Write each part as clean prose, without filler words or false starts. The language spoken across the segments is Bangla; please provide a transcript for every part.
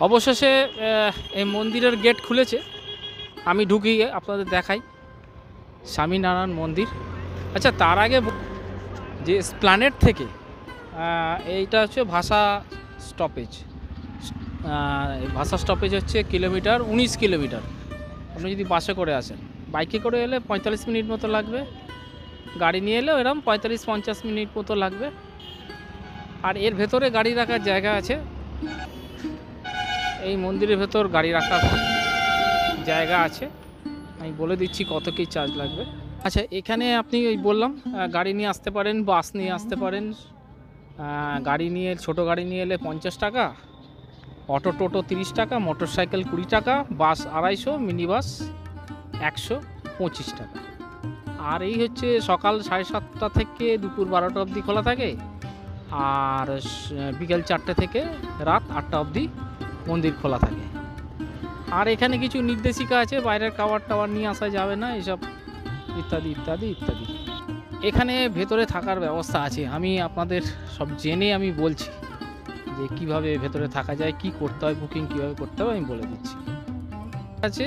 অবশেষে এই মন্দিরের গেট খুলেছে। আমি ঢুকিয়ে আপনাদের দেখাই স্বামীনারায়ণ মন্দির। আচ্ছা, তার আগে যে এসপ্ল্যানেড থেকে এইটা হচ্ছে ভাষা স্টপেজ। ভাষা স্টপেজ হচ্ছে কিলোমিটার 19 কিলোমিটার। আপনি যদি বাসে করে আসেন, বাইকে করে এলে 45 মিনিট মতো লাগবে, গাড়ি নিয়ে এলেও এরকম 45-50 মিনিট মতো লাগবে। আর এর ভেতরে গাড়ি রাখার জায়গা আছে। এই মন্দিরের ভেতর গাড়ি রাখার জায়গা আছে। আমি বলে দিচ্ছি কত কী চার্জ লাগবে। আচ্ছা, এখানে আপনি ওই বললাম গাড়ি নিয়ে আসতে পারেন, বাস নিয়ে আসতে পারেন। গাড়ি নিয়ে, ছোটো গাড়ি নিয়ে এলে 50 টাকা, অটো টোটো 30 টাকা, মোটর সাইকেল 20 টাকা, বাস 250, মিনি বাস 125 টাকা। আর এই হচ্ছে সকাল 7:30 থেকে দুপুর 12টা অবধি খোলা থাকে, আর বিকেল 4টে থেকে রাত 8টা অবধি মন্দির খোলা থাকে। আর এখানে কিছু নির্দেশিকা আছে, বাইরের খাবার টাবার নিয়ে আসা যাবে না, এসব ইত্যাদি ইত্যাদি ইত্যাদি। এখানে ভেতরে থাকার ব্যবস্থা আছে, আমি আপনাদের সব জেনে আমি বলছি যে কিভাবে ভেতরে থাকা যায়, কি করতে হয়, বুকিং কিভাবে করতে হবে আমি বলে দিচ্ছি। আছে,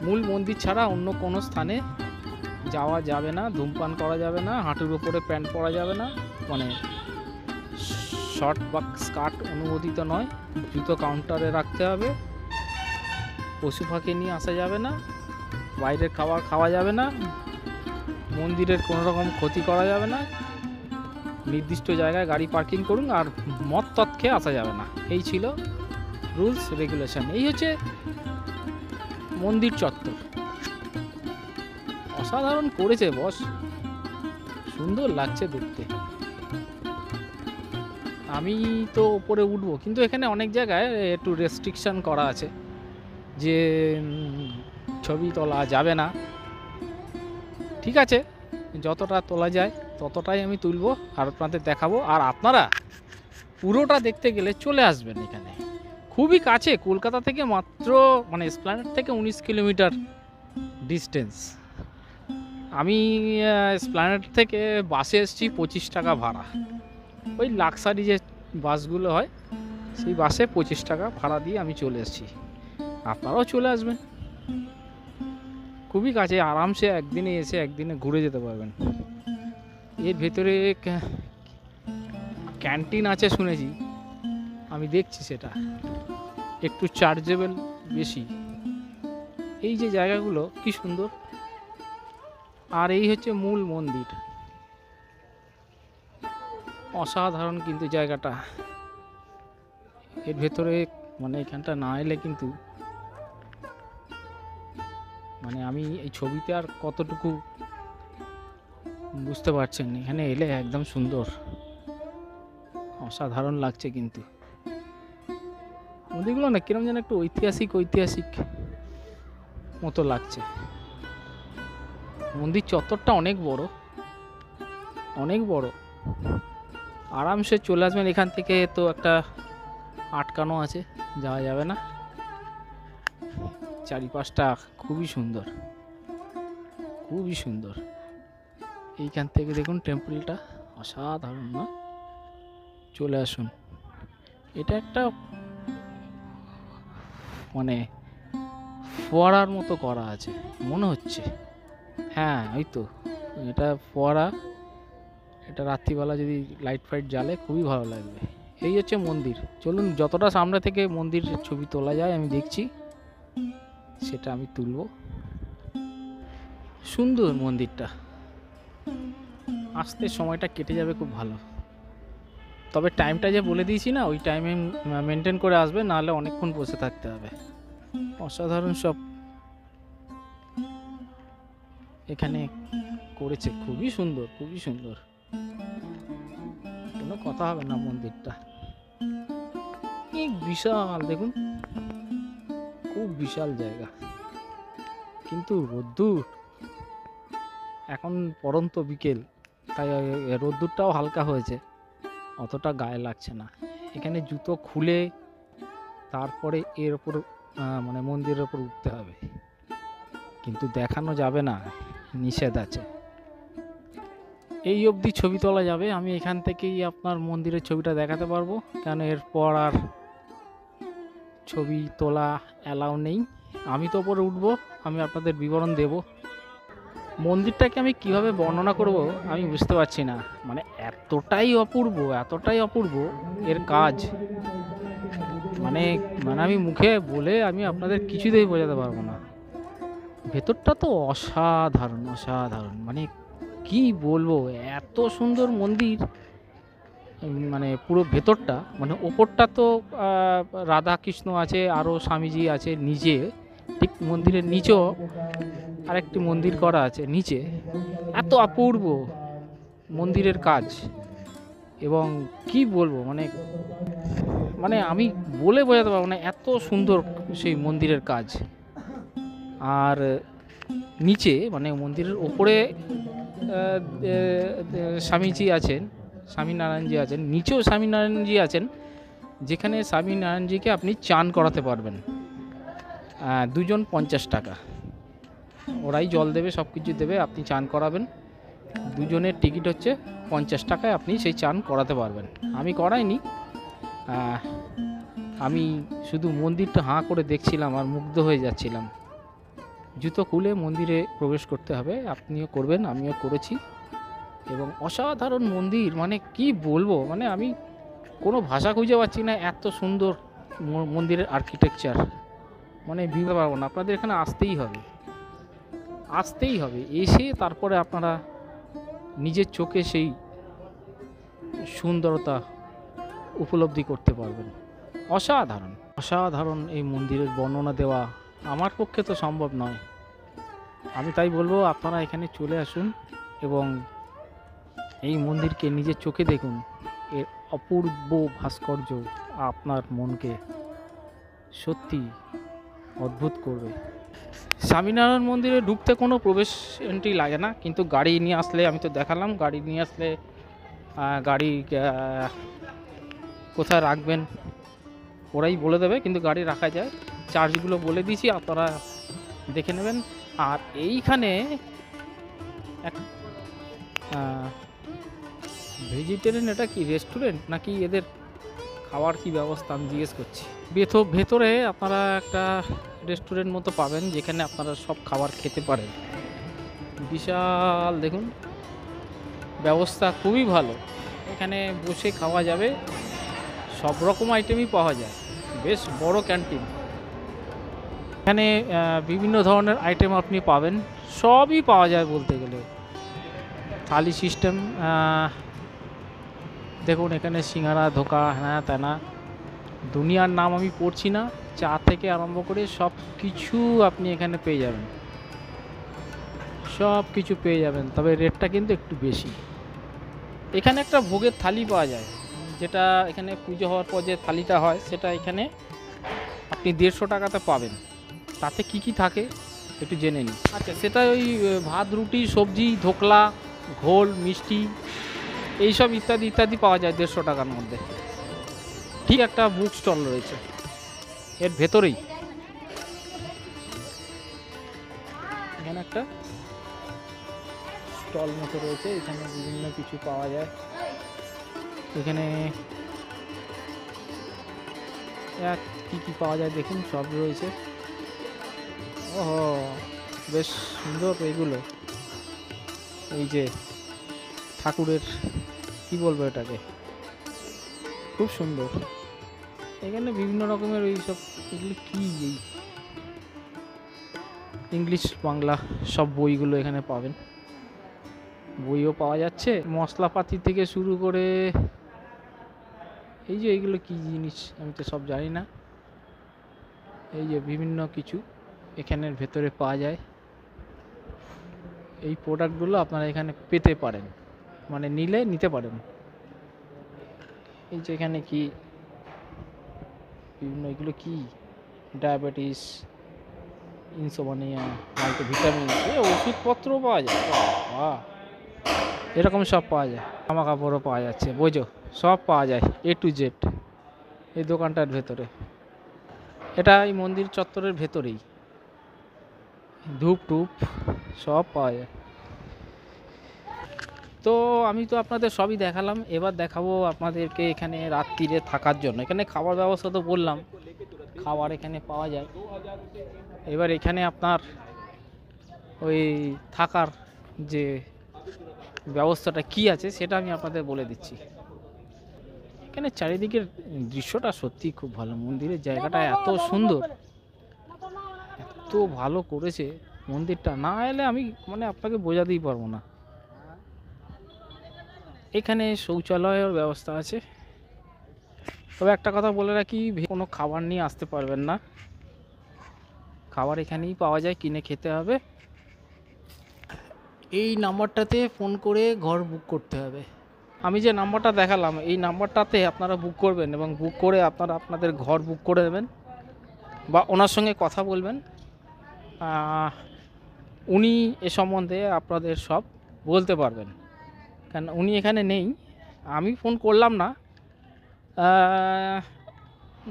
মূল মন্দির ছাড়া অন্য কোনো স্থানে যাওয়া যাবে না, ধূমপান করা যাবে না, হাঁটুর উপরে প্যান্ট পরা যাবে না, মানে শর্ট বা স্কার্ট অনুমোদিত নয়, জুতো কাউন্টারে রাখতে হবে, পশু পাখি নিয়ে আসা যাবে না, বাইরের খাবার খাওয়া যাবে না, মন্দিরের কোনো রকম ক্ষতি করা যাবে না, নির্দিষ্ট জায়গায় গাড়ি পার্কিং করুন, আর মদ তৎ খেয়ে আসা যাবে না। এই ছিল রুলস রেগুলেশন। এই হচ্ছে মন্দির চত্বর। অসাধারণ করেছে বস, সুন্দর লাগছে দেখতে। আমি তো ওপরে উঠবো, কিন্তু এখানে অনেক জায়গায় একটু রেস্ট্রিকশন করা আছে যে ছবি তোলা যাবে না। ঠিক আছে, যতটা তোলা যায় ততটাই আমি তুলবো আর আপনাদের দেখাবো। আর আপনারা পুরোটা দেখতে গেলে চলে আসবেন এখানে, খুবই কাছে, কলকাতা থেকে মাত্র, মানে এসপ্ল্যানেড থেকে 19 কিলোমিটার ডিস্টেন্স। আমি এসপ্ল্যানেড থেকে বাসে এসেছি 25 টাকা ভাড়া, ওই লাক্সারি যে বাসগুলো হয় সেই বাসে 25 টাকা ভাড়া দিয়ে আমি চলে এসেছি। আপনারাও চলে আসবেন, খুবই কাছে, আরামসে একদিনে এসে একদিনে ঘুরে যেতে পারবেন। এর ভেতরে ক্যান্টিন আছে শুনেছি, আমি দেখছি সেটা একটু চার্জেবল বেশি। এই যে জায়গাগুলো কি সুন্দর। আর এই হচ্ছে মূল মন্দির, অসাধারণ কিন্তু জায়গাটা। এর ভেতরে মানে এখানটা না এলে কিন্তু, মানে আমি এই ছবিতে আর কতটুকু বুঝতে পারছেন, এখানে এলে একদম সুন্দর, অসাধারণ লাগছে কিন্তু মন্দিরগুলো না কিরম যেন একটু ঐতিহাসিক ঐতিহাসিক মতো লাগছে। মন্দির চত্বরটা অনেক বড়, অনেক বড়, আরামসে চলে আসবেন। এখান থেকে তো একটা আটকানো আছে, যাওয়া যাবে না। চারিপাশটা খুবই সুন্দর, খুবই সুন্দর। এইখান থেকে দেখুন টেম্পলটা অসাধারণ না? চলে আসুন। এটা একটা মানে ফোয়ারার মতো করা আছে মনে হচ্ছে। হ্যাঁ, ওই তো, এটা ফোয়ারা। এটা রাত্রিবেলা যদি লাইট ফাইট জ্বালে খুবই ভালো লাগবে। এই হচ্ছে মন্দির। চলুন, যতটা সামনে থেকে মন্দিরের ছবি তোলা যায় আমি দেখছি, সেটা আমি তুলব। সুন্দর মন্দিরটা, আসতে সময়টা কেটে যাবে খুব ভালো। তবে টাইমটা যে বলে দিয়েছি না, ওই টাইমে মেনটেন করে আসবে, নাহলে অনেকক্ষণ বসে থাকতে হবে। অসাধারণ সব এখানে করেছে, খুবই সুন্দর, খুবই সুন্দর, কোনো কথা হবে না। মন্দিরটা বিশাল, দেখুন খুব বিশাল জায়গা, কিন্তু রোদ্দুর এখন পড়ন্ত বিকেল, তাই রোদ্দুরটাও হালকা হয়েছে, অতটা গায়ে লাগছে না। এখানে জুতো খুলে তারপরে এর ওপর মানে মন্দিরের ওপর উঠতে হবে, কিন্তু দেখানো যাবে না, নিষেধ আছে। এই অবধি ছবি তোলা যাবে, আমি এখান থেকেই আপনার মন্দিরের ছবিটা দেখাতে পারবো, কেন এরপর আর ছবি তোলা অ্যালাউ নেই। আমি তো ওপরে উঠবো, আমি আপনাদের বিবরণ দেব। মন্দিরটাকে আমি কিভাবে বর্ণনা করব আমি বুঝতে পারছি না, মানে এতটাই অপূর্ব, এতটাই অপূর্ব এর কাজ, মানে মানে আমি মুখে বলে আমি আপনাদের কিছুতেই বোঝাতে পারবো না। ভেতরটা তো অসাধারণ, অসাধারণ, মানে কি বলবো, এত সুন্দর মন্দির। মানে পুরো ভেতরটা, মানে ওপরটা তো রাধা কৃষ্ণ আছে, আরও স্বামীজি আছে নিচে, ঠিক মন্দিরের নিচেও আরেকটি মন্দির করা আছে নিচে। এত অপূর্ব মন্দিরের কাজ, এবং কি বলবো, মানে মানে আমি বলে বোঝাতে পারবো না, এত সুন্দর সেই মন্দিরের কাজ। আর নিচে মানে মন্দিরের ওপরে স্বামীজি আছেন, স্বামীনারায়ণজি আছেন, নিচেও স্বামীনারায়ণজি আছেন, যেখানে স্বামীনারায়ণজিকে আপনি চান করাতে পারবেন। দুজন 50 টাকা, ওরাই জল দেবে, সব কিছু দেবে, আপনি চান করাবেন। দুজনের টিকিট হচ্ছে 50 টাকায় আপনি সেই চান করাতে পারবেন। আমি করাইনি, আমি শুধু মন্দিরটা হাঁ করে দেখছিলাম আর মুগ্ধ হয়ে যাচ্ছিলাম। জুতো খুলে মন্দিরে প্রবেশ করতে হবে, আপনিও করবেন, আমিও করেছি। এবং অসাধারণ মন্দির, মানে কি বলবো, মানে আমি কোনো ভাষা খুঁজে পাচ্ছি না, এত সুন্দর মন্দিরের আর্কিটেকচার, মানে বুঝতে পারবো না। আপনাদের এখানে আসতেই হবে, আসতেই হবে, এসে তারপরে আপনারা নিজের চোখে সেই সুন্দরতা উপলব্ধি করতে পারবেন। অসাধারণ, অসাধারণ এই মন্দিরের বর্ণনা দেওয়া আমার পক্ষে তো সম্ভব নয়। আমি তাই বলবো, আপনারা এখানে চলে আসুন এবং এই মন্দিরকে নিজের চোখে দেখুন। এর অপূর্ব ভাস্কর্য আপনার মনকে সত্যি অদ্ভুত করবে। স্বামীনারায়ণ মন্দিরে ঢুকতে কোনো প্রবেশ এন্ট্রি লাগে না, কিন্তু গাড়ি নিয়ে আসলে, আমি তো দেখালাম, গাড়ি নিয়ে আসলে গাড়ি কোথায় রাখবেন ওরাই বলে দেবে, কিন্তু গাড়ি রাখা যায়। চার্জগুলো বলে দিয়েছি, আপনারা দেখে নেবেন। আর এইখানে এক ভেজিটেরিয়ান, এটা কি রেস্টুরেন্ট নাকি এদের খাওয়ার কি ব্যবস্থা আমি জিজ্ঞেস করছি। ভেতরে আপনারা একটা রেস্টুরেন্ট মতো পাবেন, যেখানে আপনারা সব খাবার খেতে পারেন। বিশাল, দেখুন ব্যবস্থা খুবই ভালো, এখানে বসে খাওয়া যাবে, সব রকম আইটেমই পাওয়া যায়, বেশ বড় ক্যান্টিন। এখানে বিভিন্ন ধরনের আইটেম আপনি পাবেন, সবই পাওয়া যায় বলতে গেলে, থালি সিস্টেম। দেখুন এখানে সিঙ্গারা, ধোকা, হ্যাঁ তেনা, দুনিয়ার নাম আমি পড়ছি না, চা থেকে আরম্ভ করে সব কিছু আপনি এখানে পেয়ে যাবেন, সব কিছু পেয়ে যাবেন, তবে রেটটা কিন্তু একটু বেশি। এখানে একটা ভোগের থালি পাওয়া যায়, যেটা এখানে পুজো হওয়ার পর যে থালিটা হয়, সেটা এখানে আপনি 150 টাকাতে পাবেন। তাতে কি কি থাকে একটু জেনে নিন। আচ্ছা, সেটা ওই ভাত, রুটি, সবজি, ধোকলা, ঘোল, মিষ্টি, এইসব ইত্যাদি ইত্যাদি পাওয়া যায় 150 টাকার মধ্যে। ঠিক একটা বুক স্টল রয়েছে এর ভেতরেই, এখানে একটা স্টল মতো রয়েছে, এখানে বিভিন্ন কিছু পাওয়া যায়। এখানে কি কি পাওয়া যায় দেখুন, সব রয়েছে। ওহো, বেশ সুন্দর এইগুলো, এই যে ঠাকুরের কি বলবো এটাকে, খুব সুন্দর। এখানে বিভিন্ন রকমের ওই সব, এগুলো কি, এই ইংলিশ বাংলা সব বইগুলো এখানে পাবেন, বইও পাওয়া যাচ্ছে, মশলাপাতি থেকে শুরু করে, এই যে এইগুলো কি জিনিস আমি তো সব জানি না, এই যে বিভিন্ন কিছু এখানের ভেতরে পাওয়া যায়। এই প্রোডাক্টগুলো আপনারা এখানে পেতে পারেন, মানে নিতে পারেন। এই যে এখানে কি বিভিন্ন, এগুলো কি, ডায়াবেটিস, ইনসোমানিয়া, মাল্টিভিটামিন, ওষুধপত্রও পাওয়া যায়, বাহ, এরকম সব পাওয়া যায়। জামা কাপড়ও পাওয়া যাচ্ছে, বোঝো, সব পাওয়া যায় A to Z এই দোকানটার ভেতরে। এটা এই মন্দির চত্বরের ভেতরেই, ধূপ টুপ সব পাওয়া যায়। তো আমি তো আপনাদের সবই দেখালাম, এবার দেখাবো আপনাদেরকে এখানে রাত্রিরে থাকার জন্য। এখানে খাবার ব্যবস্থা তো বললাম, খাবার এখানে পাওয়া যায়। এবার এখানে আপনার ওই থাকার যে ব্যবস্থাটা কি আছে সেটা আমি আপনাদের বলে দিচ্ছি। এখানে চারিদিকের দৃশ্যটা সত্যি খুব ভালো, মন্দিরের জায়গাটা এত সুন্দর, এত ভালো করেছে মন্দিরটা, না এলে আমি মানে আপনাকে বোঝাতেই পারবো না। এখানে শৌচালয়ের ব্যবস্থা আছে, তবে একটা কথা বলে রাখি, কোনো খাবার নিয়ে আসতে পারবেন না, খাবার এখানেই পাওয়া যায়, কিনে খেতে হবে। এই নাম্বারটাতে ফোন করে ঘর বুক করতে হবে। আমি যে নাম্বারটা দেখালাম এই নাম্বারটাতে আপনারা বুক করবেন এবং বুক করে আপনারা আপনাদের ঘর বুক করে দেবেন বা ওনার সঙ্গে কথা বলবেন। উনি এ সম্বন্ধে আপনাদের সব বলতে পারবেন, কারণ উনি এখানে নেই। আমি ফোন করলাম না,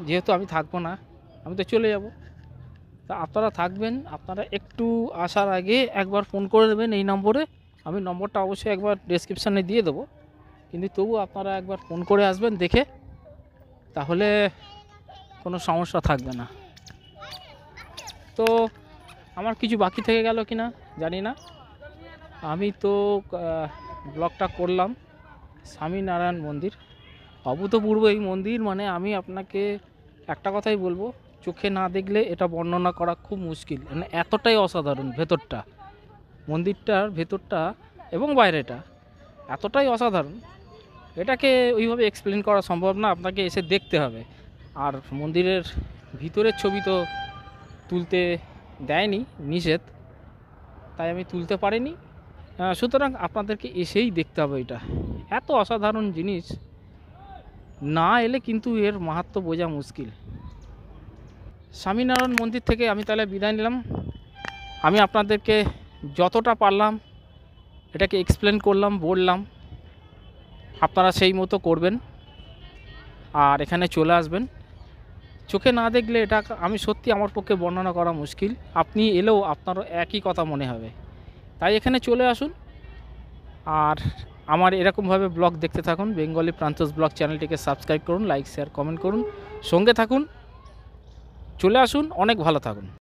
যেহেতু আমি থাকবো না, আমি তো চলে যাব। তা আপনারা থাকবেন, আপনারা একটু আসার আগে একবার ফোন করে দেবেন এই নম্বরে। আমি নম্বরটা অবশ্যই একবার ডেসক্রিপশানে দিয়ে দেবো, কিন্তু তবু আপনারা একবার ফোন করে আসবেন দেখে, তাহলে কোনো সমস্যা থাকবে না। তো আমার কিছু বাকি থেকে গেল কি না জানি না, আমি তো ব্লগটা করলাম স্বামীনারায়ণ মন্দির, অভূতপূর্ব এই মন্দির। মানে আমি আপনাকে একটা কথাই বলবো, চোখে না দেখলে এটা বর্ণনা করা খুব মুশকিল, মানে এতটাই অসাধারণ ভেতরটা, মন্দিরটার ভেতরটা এবং বাইরেটা এতটাই অসাধারণ, এটাকে ওইভাবে এক্সপ্লেন করা সম্ভব না, আপনাকে এসে দেখতে হবে। আর মন্দিরের ভিতরের ছবি তো তুলতে দেয়নি, নিষেধ, তাই আমি তুলতে পারিনি। সুতরাং আপনাদেরকে এসেই দেখতে হবে, এটা এত অসাধারণ জিনিস, না এলে কিন্তু এর মাহাত্ম্য বোঝা মুশকিল। স্বামীনারায়ণ মন্দির থেকে আমি তাহলে বিদায় নিলাম। আমি আপনাদেরকে যতটা পারলাম এটাকে এক্সপ্লেন করলাম, বললাম, আপনারা সেই মতো করবেন আর এখানে চলে আসবেন। চোখে না দেখলে এটা আমি সত্যি আমার পক্ষে বর্ণনা করা মুশকিল, আপনি এলেও আপনারও একই কথা মনে হবে। তাই এখানে চলে আসুন আর আমার এরকমভাবে ব্লগ দেখতে থাকুন। বেঙ্গলি প্রান্তস ব্লগ চ্যানেলটিকে সাবস্ক্রাইব করুন, লাইক শেয়ার কমেন্ট করুন, সঙ্গে থাকুন, চলে আসুন, অনেক ভালো থাকুন।